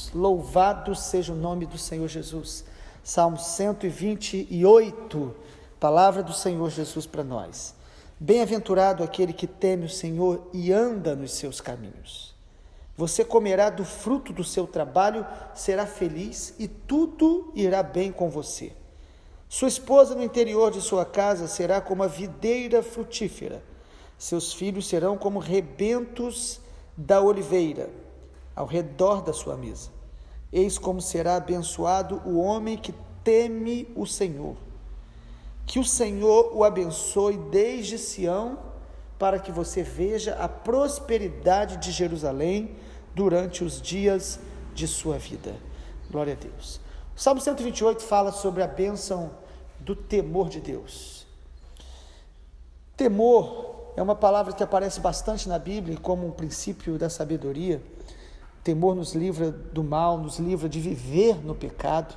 Deus. Louvado seja o nome do Senhor Jesus. Salmo 128, palavra do Senhor Jesus para nós. Bem-aventurado aquele que teme o Senhor e anda nos seus caminhos. Você comerá do fruto do seu trabalho, será feliz e tudo irá bem com você. Sua esposa no interior de sua casa será como a videira frutífera. Seus filhos serão como rebentos da oliveira, ao redor da sua mesa. Eis como será abençoado o homem que teme o Senhor. Que o Senhor o abençoe desde Sião, para que você veja a prosperidade de Jerusalém durante os dias de sua vida. Glória a Deus. O Salmo 128 fala sobre a bênção do temor de Deus. Temor é uma palavra que aparece bastante na Bíblia como um princípio da sabedoria. O temor nos livra do mal, nos livra de viver no pecado.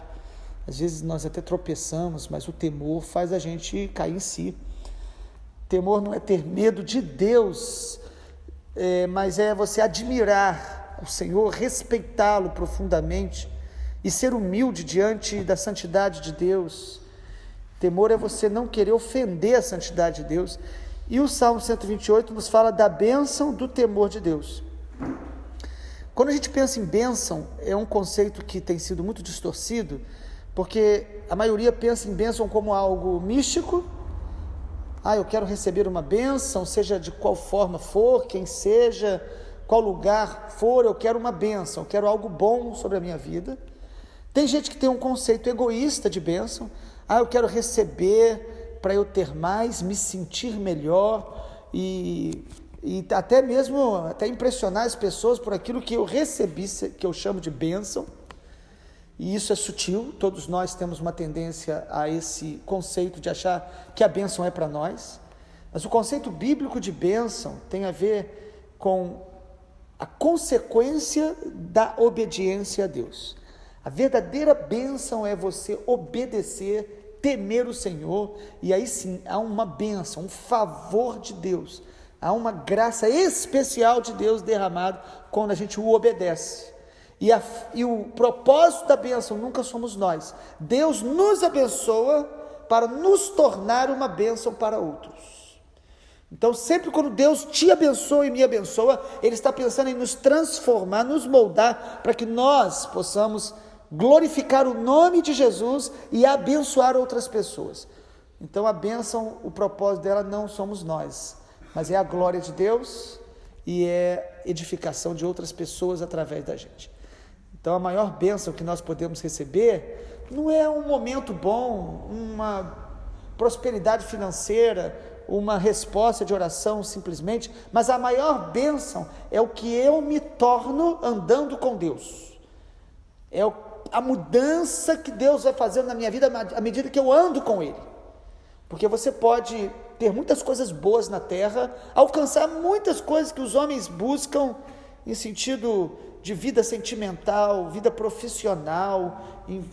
Às vezes nós até tropeçamos, mas o temor faz a gente cair em si. Temor não é ter medo de Deus, mas é você admirar o Senhor, respeitá-lo profundamente e ser humilde diante da santidade de Deus. Temor é você não querer ofender a santidade de Deus. E o Salmo 128 nos fala da bênção do temor de Deus. Quando a gente pensa em bênção, é um conceito que tem sido muito distorcido, porque a maioria pensa em bênção como algo místico. Eu quero receber uma bênção, seja de qual forma for, quem seja, qual lugar for, eu quero uma bênção, eu quero algo bom sobre a minha vida. Tem gente que tem um conceito egoísta de bênção. Eu quero receber para eu ter mais, me sentir melhor e até mesmo impressionar as pessoas por aquilo que eu recebi, que eu chamo de bênção. E isso é sutil, todos nós temos uma tendência a esse conceito de achar que a bênção é para nós, mas o conceito bíblico de bênção tem a ver com a consequência da obediência a Deus. A verdadeira bênção é você obedecer, temer o Senhor, e aí sim há uma bênção, um favor de Deus, há uma graça especial de Deus derramado quando a gente o obedece. E o propósito da bênção nunca somos nós. Deus nos abençoa para nos tornar uma bênção para outros. Então, sempre quando Deus te abençoa e me abençoa, Ele está pensando em nos transformar, nos moldar, para que nós possamos glorificar o nome de Jesus e abençoar outras pessoas. Então, a bênção, o propósito dela não somos nós, mas é a glória de Deus e é edificação de outras pessoas através da gente. Então, a maior bênção que nós podemos receber não é um momento bom, uma prosperidade financeira, uma resposta de oração simplesmente, mas a maior bênção é o que eu me torno andando com Deus. É a mudança que Deus vai fazer na minha vida à medida que eu ando com Ele. Porque você pode ter muitas coisas boas na terra, alcançar muitas coisas que os homens buscam em sentido de vida sentimental, vida profissional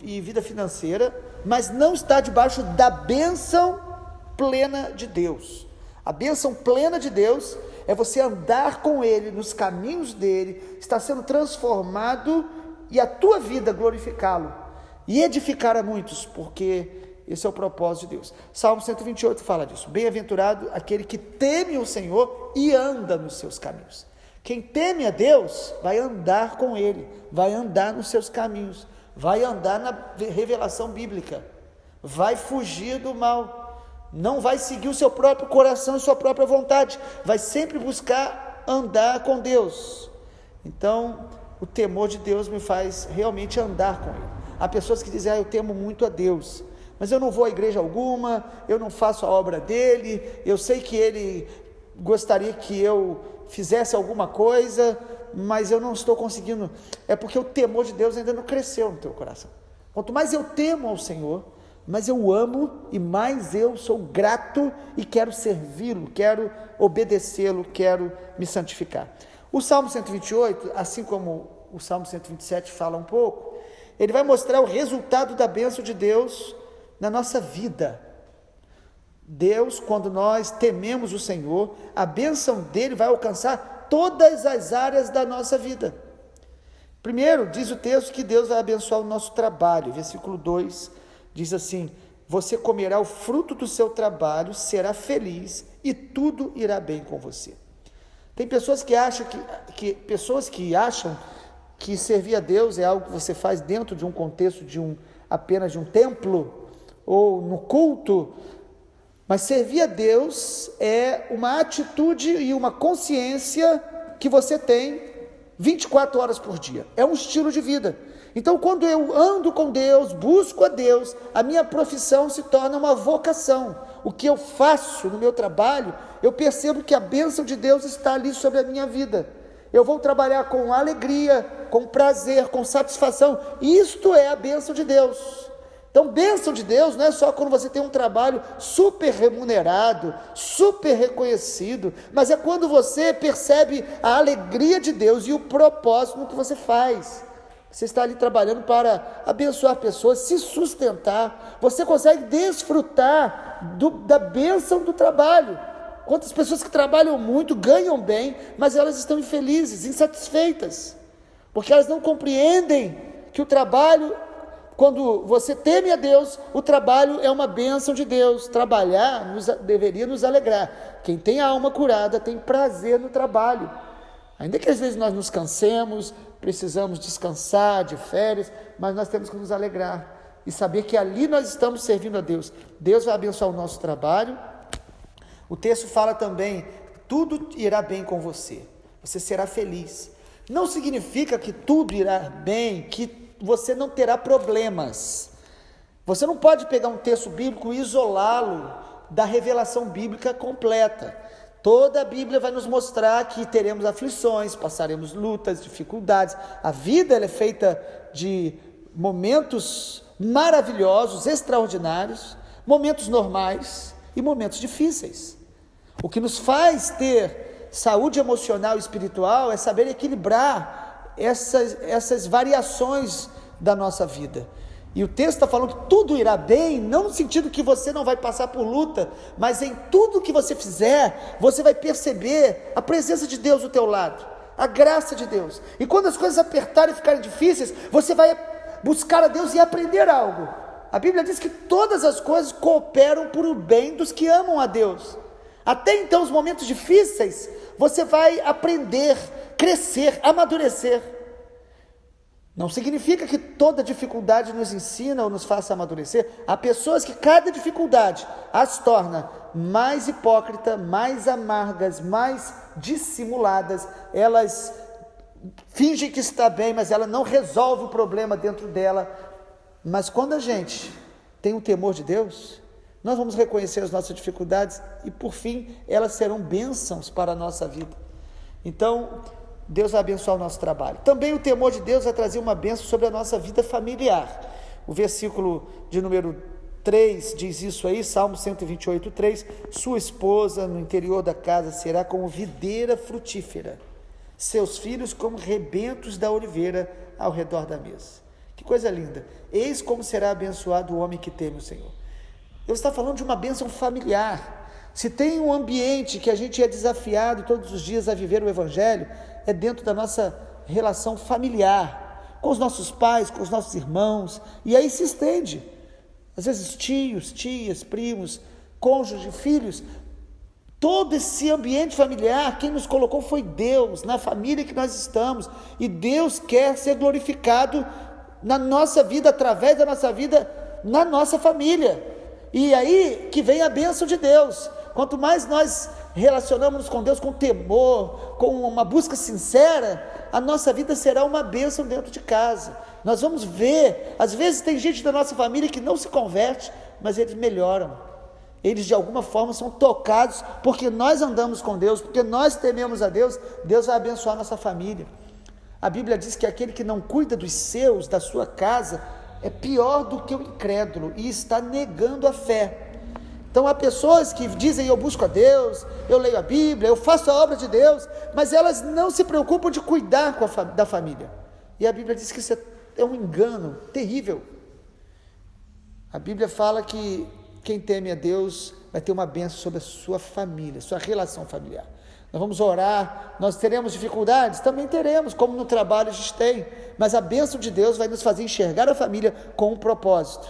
e vida financeira, mas não está debaixo da bênção plena de Deus. A bênção plena de Deus é você andar com Ele, nos caminhos dEle, estar sendo transformado e a tua vida glorificá-lo e edificar a muitos, porque esse é o propósito de Deus. Salmo 128 fala disso. Bem-aventurado aquele que teme o Senhor e anda nos seus caminhos. Quem teme a Deus vai andar com Ele, vai andar nos seus caminhos, vai andar na revelação bíblica, vai fugir do mal, não vai seguir o seu próprio coração e sua própria vontade, vai sempre buscar andar com Deus. Então, o temor de Deus me faz realmente andar com Ele. Há pessoas que dizem, eu temo muito a Deus, mas eu não vou à igreja alguma, eu não faço a obra dEle, eu sei que Ele gostaria que eu fizesse alguma coisa, mas eu não estou conseguindo. É porque o temor de Deus ainda não cresceu no teu coração. Quanto mais eu temo ao Senhor, mais eu amo e mais eu sou grato e quero servi-lo, quero obedecê-lo, quero me santificar. O Salmo 128, assim como o Salmo 127 fala um pouco, ele vai mostrar o resultado da bênção de Deus na nossa vida. Deus, quando nós tememos o Senhor, a bênção dele vai alcançar todas as áreas da nossa vida. Primeiro, diz o texto que Deus vai abençoar o nosso trabalho. Versículo 2 diz assim: você comerá o fruto do seu trabalho, será feliz e tudo irá bem com você. Tem pessoas que acham que servir a Deus é algo que você faz dentro de um contexto apenas de um templo ou no culto, mas servir a Deus é uma atitude e uma consciência que você tem 24 horas por dia, é um estilo de vida. Então, quando eu ando com Deus, busco a Deus, a minha profissão se torna uma vocação. O que eu faço no meu trabalho, eu percebo que a bênção de Deus está ali sobre a minha vida. Eu vou trabalhar com alegria, com prazer, com satisfação. Isto é a bênção de Deus. Então, bênção de Deus não é só quando você tem um trabalho super remunerado, super reconhecido, mas é quando você percebe a alegria de Deus e o propósito no que você faz. Você está ali trabalhando para abençoar pessoas, se sustentar. Você consegue desfrutar da bênção do trabalho. Quantas pessoas que trabalham muito, ganham bem, mas elas estão infelizes, insatisfeitas, porque elas não compreendem que o trabalho, quando você teme a Deus, o trabalho é uma bênção de Deus. Trabalhar deveria nos alegrar. Quem tem a alma curada tem prazer no trabalho. Ainda que às vezes nós nos cansemos, precisamos descansar de férias, mas nós temos que nos alegrar e saber que ali nós estamos servindo a Deus. Deus vai abençoar o nosso trabalho. O texto fala também: tudo irá bem com você, você será feliz. Não significa que tudo irá bem, que você não terá problemas. Você não pode pegar um texto bíblico e isolá-lo da revelação bíblica completa. Toda a Bíblia vai nos mostrar que teremos aflições, passaremos lutas, dificuldades. A vida ela é feita de momentos maravilhosos, extraordinários, momentos normais e momentos difíceis. O que nos faz ter saúde emocional e espiritual é saber equilibrar essas variações da nossa vida. E o texto está falando que tudo irá bem, não no sentido que você não vai passar por luta, mas em tudo que você fizer, você vai perceber a presença de Deus do teu lado, a graça de Deus. E quando as coisas apertarem e ficarem difíceis, você vai buscar a Deus e aprender algo. A Bíblia diz que todas as coisas cooperam para o bem dos que amam a Deus. Até então, os momentos difíceis, você vai aprender, crescer, amadurecer. Não significa que toda dificuldade nos ensina ou nos faça amadurecer. Há pessoas que cada dificuldade as torna mais hipócritas, mais amargas, mais dissimuladas. Elas fingem que está bem, mas ela não resolve o problema dentro dela. Mas quando a gente tem o temor de Deus, nós vamos reconhecer as nossas dificuldades e, por fim, elas serão bênçãos para a nossa vida. Então, Deus vai abençoar o nosso trabalho. Também o temor de Deus vai trazer uma bênção sobre a nossa vida familiar. O versículo de número 3 diz isso aí, Salmo 128, 3. Sua esposa no interior da casa será como videira frutífera, seus filhos como rebentos da oliveira ao redor da mesa. Que coisa linda. Eis como será abençoado o homem que teme o Senhor. Deus está falando de uma bênção familiar. Se tem um ambiente que a gente é desafiado todos os dias a viver o Evangelho, é dentro da nossa relação familiar, com os nossos pais, com os nossos irmãos, e aí se estende. Às vezes tios, tias, primos, cônjuges, filhos. Todo esse ambiente familiar, quem nos colocou foi Deus, na família que nós estamos, e Deus quer ser glorificado na nossa vida, através da nossa vida, na nossa família. E aí que vem a bênção de Deus. Quanto mais nós relacionamos com Deus com temor, com uma busca sincera, a nossa vida será uma bênção dentro de casa. Nós vamos ver, às vezes tem gente da nossa família que não se converte, mas eles melhoram. Eles de alguma forma são tocados, porque nós andamos com Deus, porque nós tememos a Deus, Deus vai abençoar a nossa família. A Bíblia diz que aquele que não cuida dos seus, da sua casa, é pior do que o incrédulo e está negando a fé. Então há pessoas que dizem: eu busco a Deus, eu leio a Bíblia, eu faço a obra de Deus, mas elas não se preocupam de cuidar da família. E a Bíblia diz que isso é um engano terrível. A Bíblia fala que quem teme a Deus vai ter uma bênção sobre a sua família, sua relação familiar. nós vamos orar, nós teremos dificuldades? Também teremos, como no trabalho a gente tem, mas a bênção de Deus vai nos fazer enxergar a família com um propósito.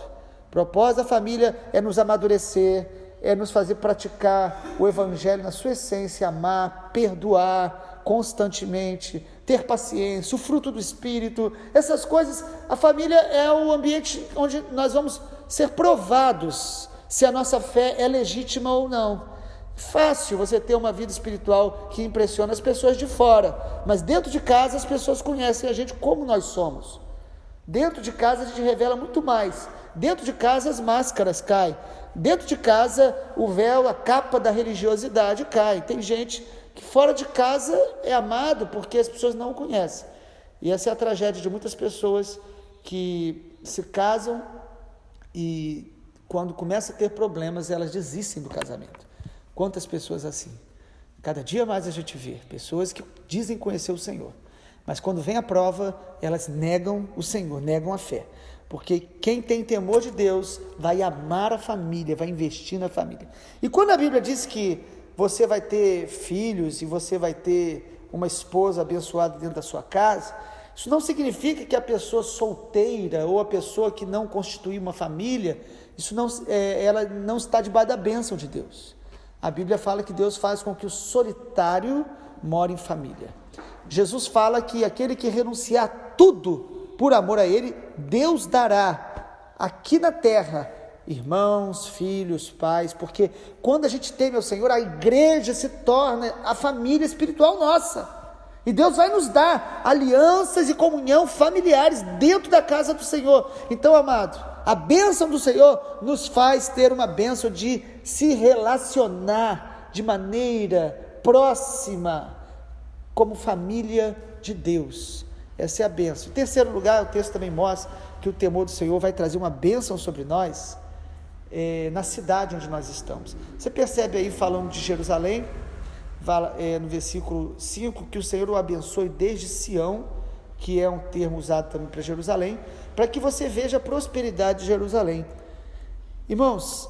O propósito da família é nos amadurecer, é nos fazer praticar o Evangelho na sua essência, amar, perdoar constantemente, ter paciência, o fruto do Espírito, essas coisas. A família é o ambiente onde nós vamos ser provados se a nossa fé é legítima ou não. Fácil você ter uma vida espiritual que impressiona as pessoas de fora, mas dentro de casa as pessoas conhecem a gente como nós somos. Dentro de casa a gente revela muito mais. Dentro de casa as máscaras caem. Dentro de casa o véu, a capa da religiosidade cai. Tem gente que fora de casa é amado porque as pessoas não o conhecem. E essa é a tragédia de muitas pessoas que se casam e quando começam a ter problemas elas desistem do casamento. Quantas pessoas assim? Cada dia mais a gente vê pessoas que dizem conhecer o Senhor, mas quando vem a prova, elas negam o Senhor, negam a fé. Porque quem tem temor de Deus vai amar a família, vai investir na família. E quando a Bíblia diz que você vai ter filhos e você vai ter uma esposa abençoada dentro da sua casa, isso não significa que a pessoa solteira ou a pessoa que não constitui uma família, ela não está debaixo da bênção de Deus. A Bíblia fala que Deus faz com que o solitário more em família. Jesus fala que aquele que renunciar tudo por amor a Ele, Deus dará aqui na terra irmãos, filhos, pais, porque quando a gente teme ao Senhor, a igreja se torna a família espiritual nossa. E Deus vai nos dar alianças e comunhão familiares dentro da casa do Senhor. Então, amado, a bênção do Senhor nos faz ter uma bênção de se relacionar de maneira próxima, como família de Deus. Essa é a bênção. Em terceiro lugar, o texto também mostra que o temor do Senhor vai trazer uma bênção sobre nós, na cidade onde nós estamos. Você percebe aí, falando de Jerusalém, no versículo 5, que o Senhor o abençoe desde Sião, que é um termo usado também para Jerusalém, para que você veja a prosperidade de Jerusalém. Irmãos,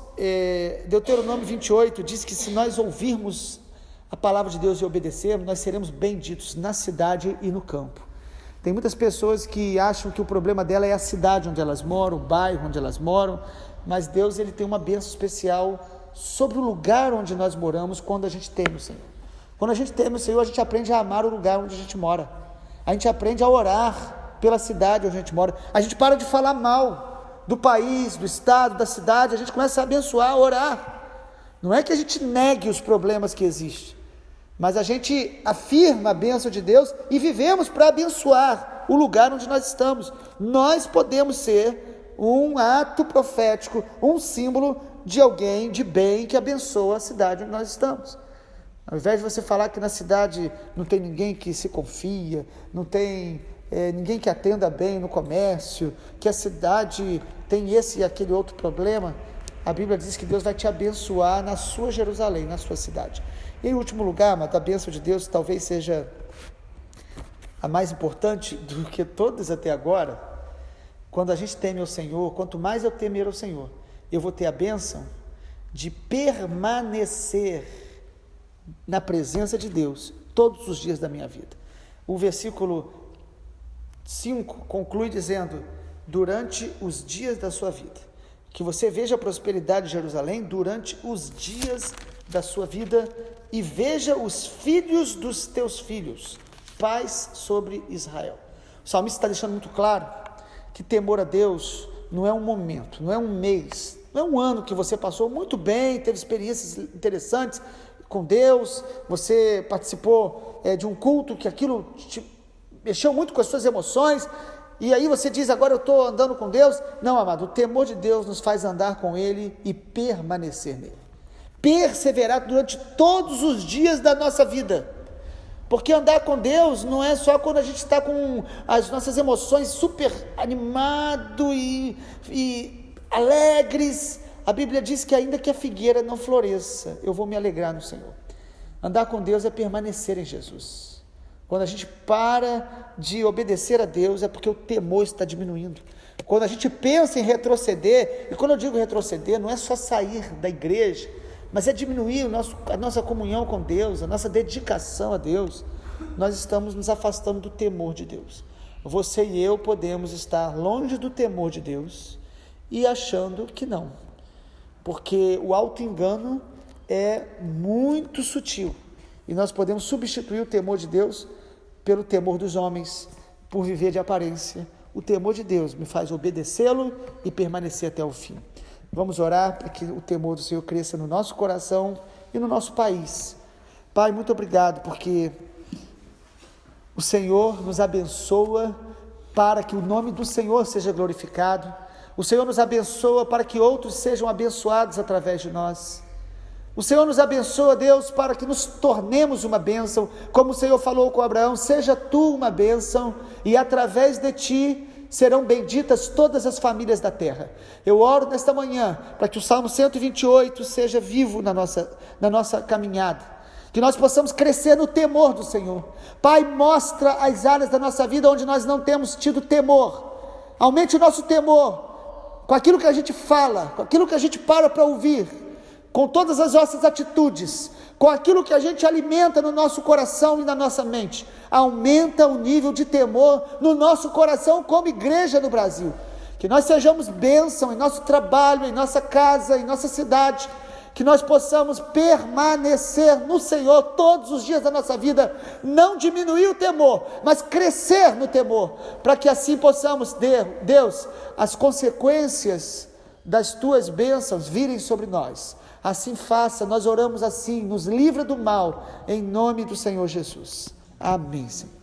Deuteronômio 28 diz que se nós ouvirmos a palavra de Deus e obedecermos, nós seremos benditos na cidade e no campo. Tem muitas pessoas que acham que o problema dela é a cidade onde elas moram, o bairro onde elas moram, mas Deus ele tem uma bênção especial sobre o lugar onde nós moramos quando a gente teme o Senhor. Quando a gente teme o Senhor, a gente aprende a amar o lugar onde a gente mora. A gente aprende a orar pela cidade onde a gente mora. A gente para de falar mal do país, do estado, da cidade. A gente começa a abençoar, a orar. Não é que a gente negue os problemas que existem, mas a gente afirma a bênção de Deus e vivemos para abençoar o lugar onde nós estamos. Nós podemos ser um ato profético, um símbolo de alguém de bem que abençoa a cidade onde nós estamos. Ao invés de você falar que na cidade não tem ninguém que se confia, não tem ninguém que atenda bem no comércio, que a cidade tem esse e aquele outro problema, a Bíblia diz que Deus vai te abençoar na sua Jerusalém, na sua cidade. E em último lugar, mas a bênção de Deus talvez seja a mais importante do que todas até agora. Quando a gente teme ao Senhor, quanto mais eu temer ao Senhor, eu vou ter a bênção de permanecer na presença de Deus todos os dias da minha vida. O versículo 5 conclui dizendo: durante os dias da sua vida, que você veja a prosperidade de Jerusalém durante os dias da sua vida e veja os filhos dos teus filhos, paz sobre Israel. O salmista está deixando muito claro que temor a Deus não é um momento, não é um mês, não é um ano que você passou muito bem, teve experiências interessantes com Deus, você participou de um culto que aquilo te mexeu muito com as suas emoções, e aí você diz, agora eu estou andando com Deus. Não, amado, o temor de Deus nos faz andar com Ele e permanecer nele, perseverar durante todos os dias da nossa vida, porque andar com Deus não é só quando a gente está com as nossas emoções super animado e alegres. A Bíblia diz que ainda que a figueira não floresça, eu vou me alegrar no Senhor. Andar com Deus é permanecer em Jesus. Quando a gente para de obedecer a Deus, é porque o temor está diminuindo. Quando a gente pensa em retroceder, e quando eu digo retroceder, não é só sair da igreja, mas é diminuir a nossa comunhão com Deus, a nossa dedicação a Deus, nós estamos nos afastando do temor de Deus. Você e eu podemos estar longe do temor de Deus e achando que não, porque o auto-engano é muito sutil, e nós podemos substituir o temor de Deus pelo temor dos homens, por viver de aparência. O temor de Deus me faz obedecê-lo e permanecer até o fim. Vamos orar para que o temor do Senhor cresça no nosso coração e no nosso país. Pai, muito obrigado, porque o Senhor nos abençoa para que o nome do Senhor seja glorificado. O Senhor nos abençoa para que outros sejam abençoados através de nós. O Senhor nos abençoa, Deus, para que nos tornemos uma bênção, como o Senhor falou com Abraão: seja tu uma bênção, e através de ti serão benditas todas as famílias da terra. Eu oro nesta manhã para que o Salmo 128 seja vivo na nossa caminhada, que nós possamos crescer no temor do Senhor. Pai, mostra as áreas da nossa vida onde nós não temos tido temor. Aumente o nosso temor com aquilo que a gente fala, com aquilo que a gente para ouvir, com todas as nossas atitudes, com aquilo que a gente alimenta no nosso coração e na nossa mente. Aumenta o nível de temor no nosso coração como igreja no Brasil. Que nós sejamos bênção em nosso trabalho, em nossa casa, em nossa cidade. Que nós possamos permanecer no Senhor todos os dias da nossa vida. Não diminuir o temor, mas crescer no temor. Para que assim possamos, Deus, as consequências das tuas bênçãos virem sobre nós. Assim faça, nós oramos assim, nos livra do mal, em nome do Senhor Jesus. Amém, Senhor.